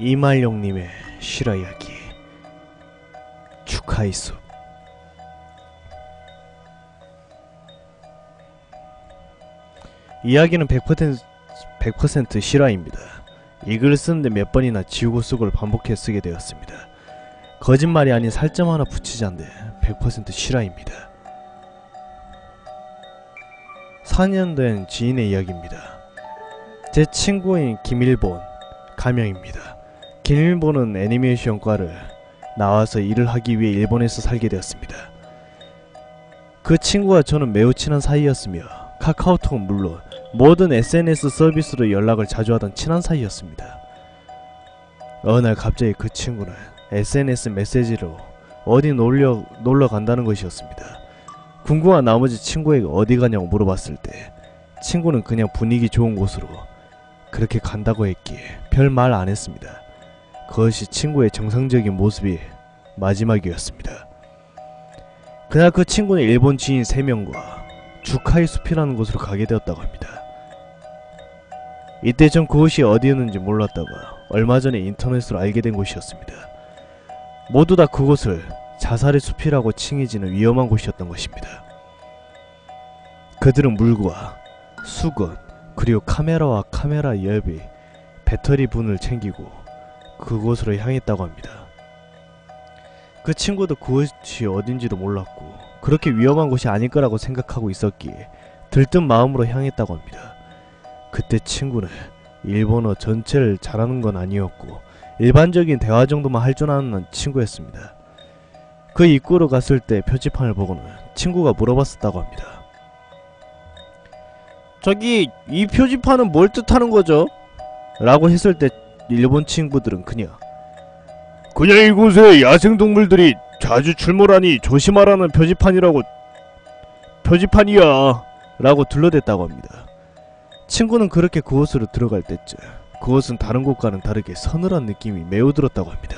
이말용님의 실화 이야기 축하이수. 이야기는 100% 실화입니다. 이 글을 쓰는데 몇 번이나 지우고 쓰고를 반복해 쓰게 되었습니다. 거짓말이 아닌 살점 하나 붙이지 않는데 100% 실화입니다. 4년 된 지인의 이야기입니다. 제 친구인 김일본 가명입니다. 김일본은 애니메이션과를 나와서 일을 하기 위해 일본에서 살게 되었습니다. 그 친구와 저는 매우 친한 사이였으며 카카오톡은 물론 모든 SNS 서비스로 연락을 자주 하던 친한 사이였습니다. 어느 날 갑자기 그 친구는 SNS 메시지로 어디 놀러 간다는 것이었습니다. 궁금한 나머지 친구에게 어디 가냐고 물어봤을 때 친구는 그냥 분위기 좋은 곳으로 그렇게 간다고 했기에 별 말 안 했습니다. 그것이 친구의 정상적인 모습이 마지막이었습니다. 그날 그 친구는 일본 지인 3명과 주카이 숲이라는 곳으로 가게 되었다고 합니다. 이때 전 그곳이 어디였는지 몰랐다가 얼마 전에 인터넷으로 알게 된 곳이었습니다. 모두 다 그곳을 자살의 숲이라고 칭해지는 위험한 곳이었던 것입니다. 그들은 물과 수건 그리고 카메라와 카메라 열비, 배터리 분을 챙기고 그곳으로 향했다고 합니다. 그 친구도 그곳이 어딘지도 몰랐고 그렇게 위험한 곳이 아닐 거라고 생각하고 있었기에 들뜬 마음으로 향했다고 합니다. 그때 친구는 일본어 전체를 잘하는 건 아니었고 일반적인 대화 정도만 할 줄 아는 친구였습니다. 그 입구로 갔을 때 표지판을 보고는 친구가 물어봤었다고 합니다. 저기 이 표지판은 뭘 뜻하는 거죠? 라고 했을 때 일본 친구들은 그냥 이곳에 야생동물들이 자주 출몰하니 조심하라는 표지판이야 라고 둘러댔다고 합니다. 친구는 그렇게 그곳으로 들어갈 때쯤 그곳은 다른 곳과는 다르게 서늘한 느낌이 매우 들었다고 합니다.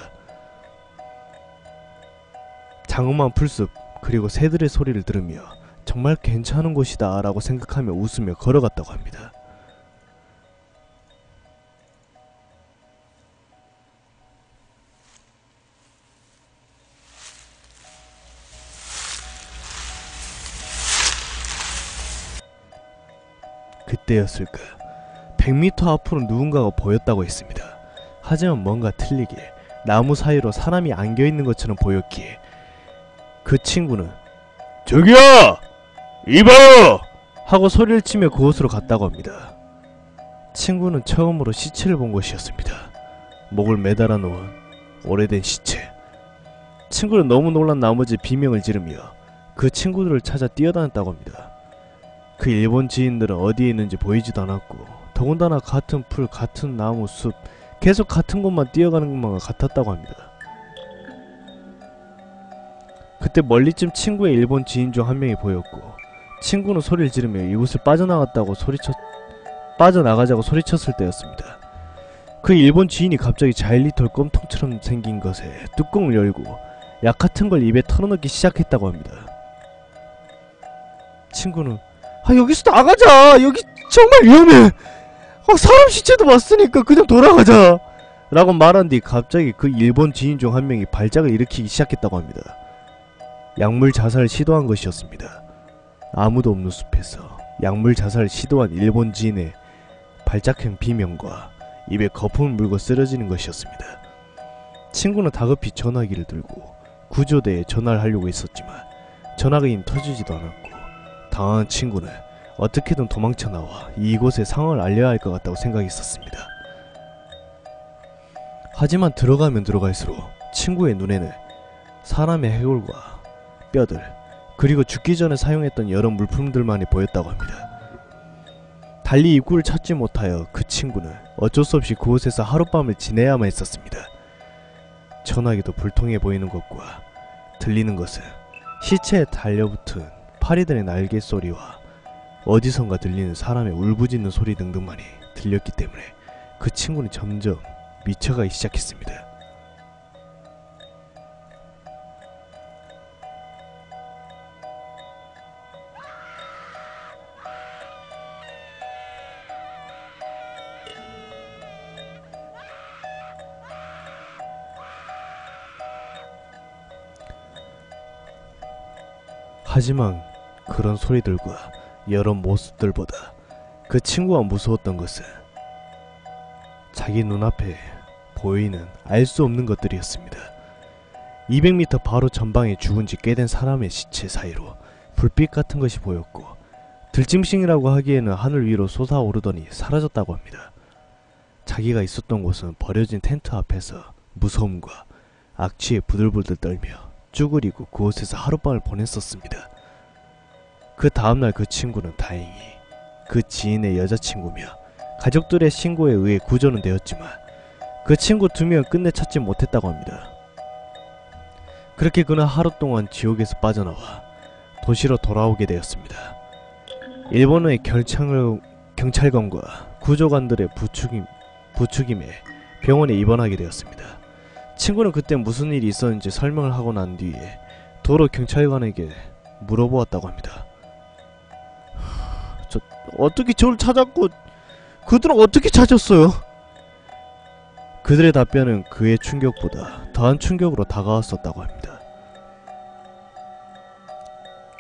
장엄한 풀숲 그리고 새들의 소리를 들으며 정말 괜찮은 곳이다 라고 생각하며 웃으며 걸어갔다고 합니다. 그때였을까 100m 앞으로 누군가가 보였다고 했습니다. 하지만 뭔가 틀리게 나무 사이로 사람이 안겨있는 것처럼 보였기에 그 친구는 저기요! 이봐요! 하고 소리를 치며 그곳으로 갔다고 합니다. 친구는 처음으로 시체를 본 것이었습니다. 목을 매달아 놓은 오래된 시체. 친구는 너무 놀란 나머지 비명을 지르며 그 친구들을 찾아 뛰어다녔다고 합니다. 그 일본 지인들은 어디에 있는지 보이지도 않았고 더군다나 같은 풀, 같은 나무, 숲 계속 같은 곳만 뛰어가는 것만 같았다고 합니다. 그때 멀리쯤 친구의 일본 지인 중 한 명이 보였고 친구는 소리를 지르며 이곳을 빠져나가자고 소리쳤을 때였습니다. 그 일본 지인이 갑자기 자일리톨 껌통처럼 생긴 것에 뚜껑을 열고 약 같은 걸 입에 털어넣기 시작했다고 합니다. 친구는 여기서 나가자! 여기 정말 위험해! 사람 시체도 봤으니까 그냥 돌아가자! 라고 말한 뒤 갑자기 그 일본 지인 중 한 명이 발작을 일으키기 시작했다고 합니다. 약물 자살을 시도한 것이었습니다. 아무도 없는 숲에서 약물 자살을 시도한 일본 지인의 발작형 비명과 입에 거품을 물고 쓰러지는 것이었습니다. 친구는 다급히 전화기를 들고 구조대에 전화를 하려고 했었지만 전화기는 터지지도 않았고 당황한 친구는 어떻게든 도망쳐 나와 이곳의 상황을 알려야 할 것 같다고 생각했었습니다. 하지만 들어가면 들어갈수록 친구의 눈에는 사람의 해골과 뼈들 그리고 죽기 전에 사용했던 여러 물품들만이 보였다고 합니다. 달리 입구를 찾지 못하여 그 친구는 어쩔 수 없이 그곳에서 하룻밤을 지내야만 했었습니다. 전화기도 불통해 보이는 것과 들리는 것은 시체에 달려붙은 파리들의 날개 소리와 어디선가 들리는 사람의 울부짖는 소리 등등만이 들렸기 때문에 그 친구는 점점 미쳐가기 시작했습니다. 하지만 그런 소리들과 여러 모습들보다 그 친구가 무서웠던 것은 자기 눈앞에 보이는 알 수 없는 것들이었습니다. 200m 바로 전방에 죽은 지 꽤 된 사람의 시체 사이로 불빛 같은 것이 보였고 들짐승이라고 하기에는 하늘 위로 솟아오르더니 사라졌다고 합니다. 자기가 있었던 곳은 버려진 텐트 앞에서 무서움과 악취에 부들부들 떨며 쭈그리고 그곳에서 하룻밤을 보냈었습니다. 그 다음날 그 친구는 다행히 그 지인의 여자친구며 가족들의 신고에 의해 구조는 되었지만 그 친구 2명을 끝내 찾지 못했다고 합니다. 그렇게 그는 하루 동안 지옥에서 빠져나와 도시로 돌아오게 되었습니다. 일본의 경찰관과 구조관들의 부추김에 병원에 입원하게 되었습니다. 친구는 그때 무슨 일이 있었는지 설명을 하고 난 뒤에 도로 경찰관에게 물어보았다고 합니다. 어떻게 저를 찾았고 그들은 어떻게 찾았어요? 그들의 답변은 그의 충격보다 더한 충격으로 다가왔었다고 합니다.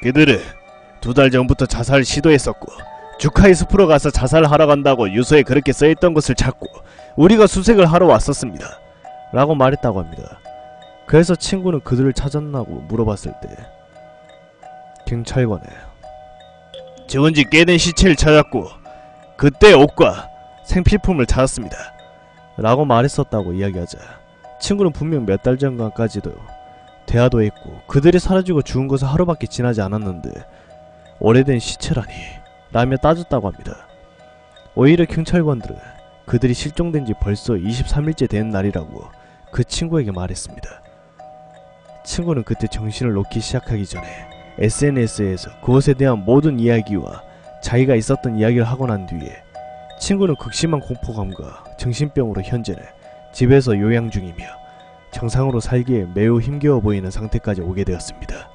그들은 2달 전부터 자살을 시도했었고 주카이 숲으로 가서 자살을 하러 간다고 유서에 그렇게 써있던 것을 찾고 우리가 수색을 하러 왔었습니다 라고 말했다고 합니다. 그래서 친구는 그들을 찾았나고 물어봤을 때 경찰관은 죽은지 꽤 된 시체를 찾았고 그때 옷과 생필품을 찾았습니다 라고 말했었다고 이야기하자 친구는 분명 몇 달 전까지도 대화도 했고 그들이 사라지고 죽은 것은 하루밖에 지나지 않았는데 오래된 시체라니 라며 따졌다고 합니다. 오히려 경찰관들은 그들이 실종된 지 벌써 23일째 된 날이라고 그 친구에게 말했습니다. 친구는 그때 정신을 놓기 시작하기 전에 SNS에서 그것에 대한 모든 이야기와 자기가 있었던 이야기를 하고 난 뒤에 친구는 극심한 공포감과 정신병으로 현재는 집에서 요양 중이며 정상으로 살기에 매우 힘겨워 보이는 상태까지 오게 되었습니다.